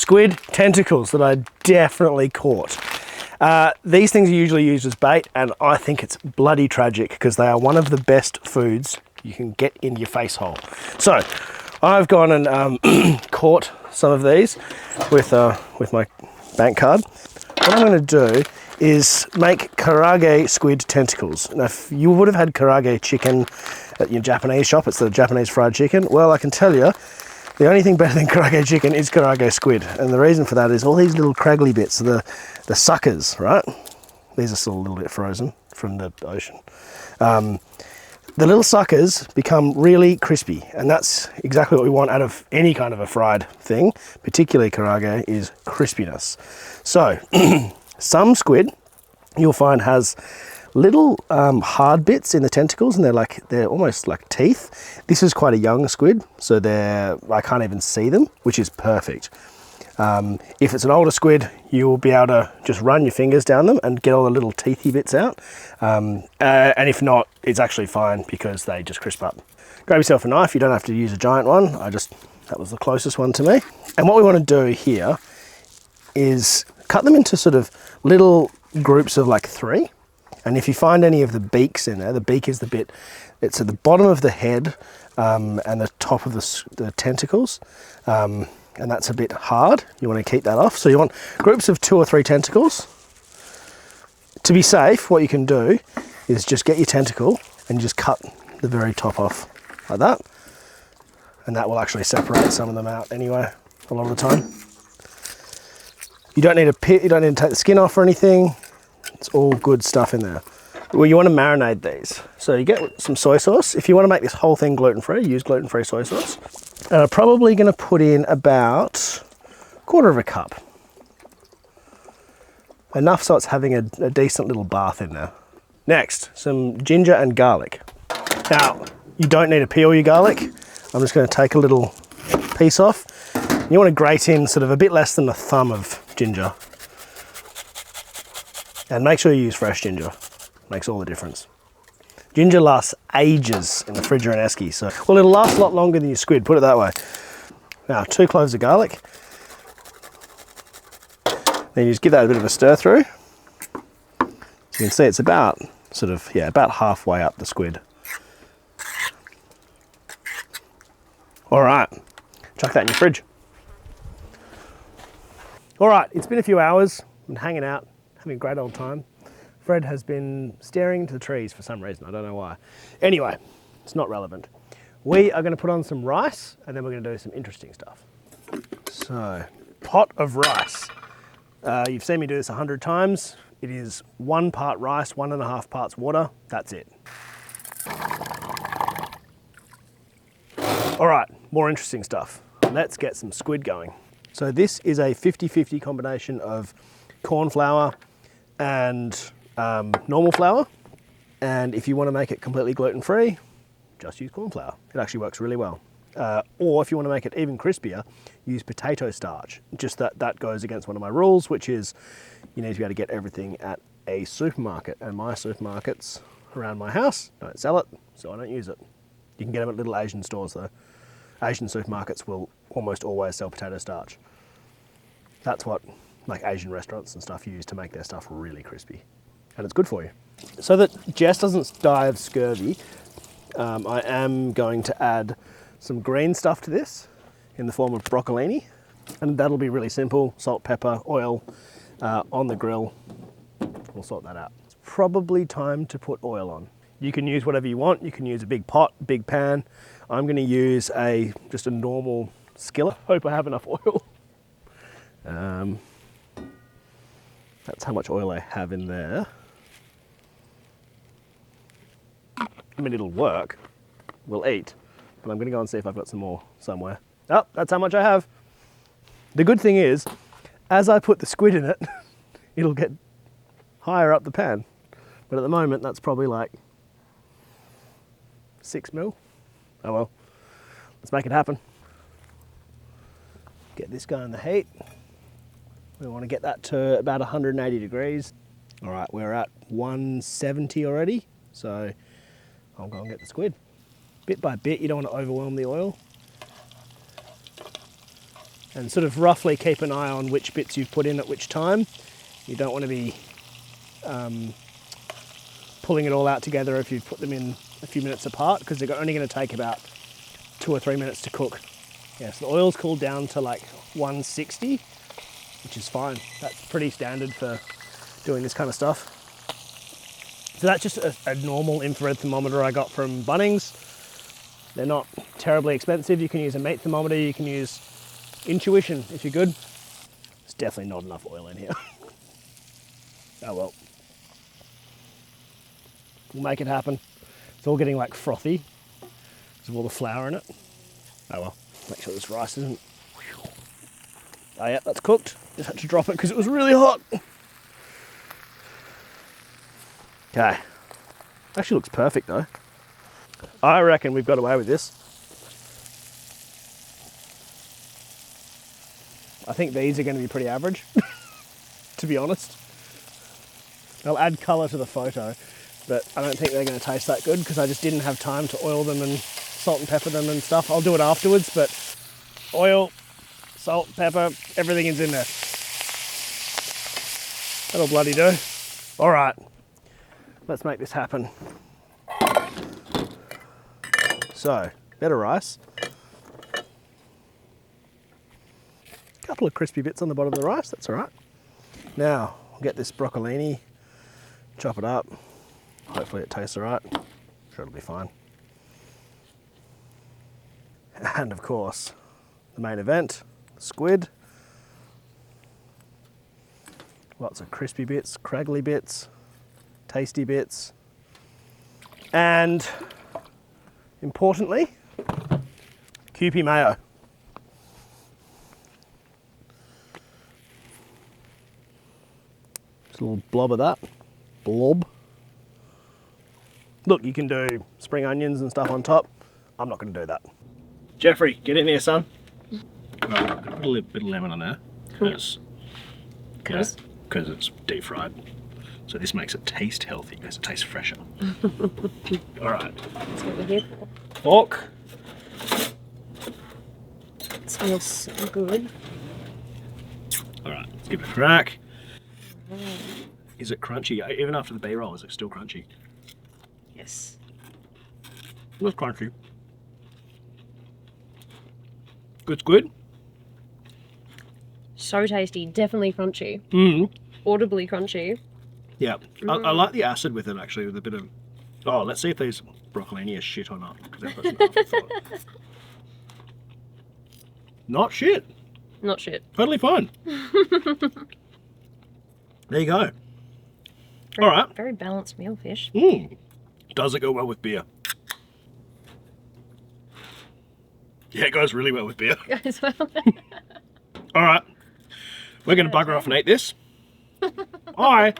squid tentacles that I definitely caught. These things are usually used as bait, and I think it's bloody tragic because they are one of the best foods you can get in your face hole. So I've gone and caught some of these with my bank card. What I'm going to do is make Karaage squid tentacles. Now, if you would have had Karaage chicken at your Japanese shop, it's the Japanese fried chicken. Well, I can tell you, the only thing better than Karaage chicken is Karaage squid. And the reason for that is all these little craggly bits, the suckers, right? These are still a little bit frozen from the ocean. The little suckers become really crispy, and that's exactly what we want out of any kind of a fried thing, particularly Karaage, is crispiness. So, some squid you'll find has little hard bits in the tentacles, and they're almost like teeth. This is quite a young squid, so I can't even see them, which is perfect. If it's an older squid, you'll be able to just run your fingers down them and get all the little teethy bits out. And if not, it's actually fine because they just crisp up. Grab yourself a knife. You don't have to use a giant one. That was the closest one to me. And what we want to do here is cut them into sort of little groups of like 3. And if you find any of the beaks in there, the beak is the bit, it's at the bottom of the head and the top of the tentacles. And that's a bit hard. You want to keep that off. So you want groups of 2 or 3 tentacles. To be safe, what you can do is just get your tentacle and just cut the very top off like that. And that will actually separate some of them out anyway, a lot of the time. You don't need you don't need to take the skin off or anything. It's all good stuff in there. Well, you want to marinate these. So you get some soy sauce. If you want to make this whole thing gluten-free, use gluten-free soy sauce. And I'm probably going to put in about 1/4 cup. Enough so it's having a decent little bath in there. Next, some ginger and garlic. Now, you don't need to peel your garlic. I'm just going to take a little piece off. You want to grate in sort of a bit less than a thumb of ginger. And make sure you use fresh ginger. Makes all the difference. Ginger lasts ages in the fridge or an esky, so, well, it'll last a lot longer than your squid, put it that way. Now, 2 cloves of garlic. Then you just give that a bit of a stir through. You can see it's about halfway up the squid. All right, chuck that in your fridge. All right, it's been a few hours. Been hanging out, having a great old time. Fred has been staring into the trees for some reason, I don't know why. Anyway, it's not relevant. We are going to put on some rice and then we're going to do some interesting stuff. So, pot of rice. You've seen me do this 100 times. It is 1 part rice, 1.5 parts water. That's it. All right, more interesting stuff. Let's get some squid going. So this is a 50-50 combination of corn flour and normal flour. And if you want to make it completely gluten-free, just use corn flour. It actually works really well. Or if you want to make it even crispier, use potato starch. Just that goes against one of my rules, which is you need to be able to get everything at a supermarket. And my supermarkets around my house don't sell it, so I don't use it. You can get them at little Asian stores though. Asian supermarkets will almost always sell potato starch. That's what like Asian restaurants and stuff use to make their stuff really crispy. And it's good for you. So that Jess doesn't die of scurvy, I am going to add some green stuff to this in the form of broccolini. And that'll be really simple, salt, pepper, oil on the grill. We'll sort that out. It's probably time to put oil on. You can use whatever you want. You can use a big pot, big pan. I'm gonna use just a normal skillet. Hope I have enough oil. That's how much oil I have in there. I mean, it'll work. We'll eat. But I'm gonna go and see if I've got some more somewhere. Oh, that's how much I have. The good thing is, as I put the squid in it, it'll get higher up the pan. But at the moment, that's probably like 6 mil. Oh well, let's make it happen. Get this guy in the heat. We want to get that to about 180 degrees. All right, we're at 170 already, so I'll go and get the squid. Bit by bit, you don't want to overwhelm the oil. And sort of roughly keep an eye on which bits you've put in at which time. You don't want to be pulling it all out together if you put them in a few minutes apart, because they're only going to take about 2 or 3 minutes to cook. Yeah, so the oil's cooled down to like 160, which is fine. That's pretty standard for doing this kind of stuff. So that's just a normal infrared thermometer I got from Bunnings. They're not terribly expensive. You can use a meat thermometer, you can use Intuition if you're good. There's definitely not enough oil in here. Oh well. We'll make it happen. It's all getting like frothy because of all the flour in it. Oh well. Make sure this rice isn't... Oh yeah, that's cooked. Just had to drop it because it was really hot. Okay. Actually looks perfect though. I reckon we've got away with this. I think these are going to be pretty average, to be honest. They'll add colour to the photo, but I don't think they're going to taste that good because I just didn't have time to oil them and salt and pepper them and stuff. I'll do it afterwards, but oil, salt, pepper, everything is in there. That'll bloody do. All right, let's make this happen. So, better rice. Couple of crispy bits on the bottom of the rice, that's all right. Now, we'll get this broccolini, chop it up. Hopefully it tastes all right. I'm sure it'll be fine. And of course, the main event, squid. Lots of crispy bits, craggly bits, tasty bits. And importantly, Kewpie mayo. Just a little blob of that. Blob. Look, you can do spring onions and stuff on top. I'm not going to do that. Jeffrey, get in here, son. Right, put a little bit of lemon on there because it's deep fried. So this makes it taste healthy because it tastes fresher. All right. That's what we're here for. Fork. It smells so good. All right, let's give it a crack. Is it crunchy? Even after the B-roll, is it still crunchy? Yes. It was crunchy. Good squid. So tasty. Definitely crunchy. Mm. Audibly crunchy. Yeah, I like the acid with it actually, with a bit of... Oh, let's see if these broccolini are shit or not. 'Cause they've got some afterthought. Not shit. Not shit. Totally fine. There you go. All right. Very balanced meal, fish. Mm. Does it go well with beer? Yeah, it goes really well with beer. As well. All right. We're going to bugger off and eat this. Bye.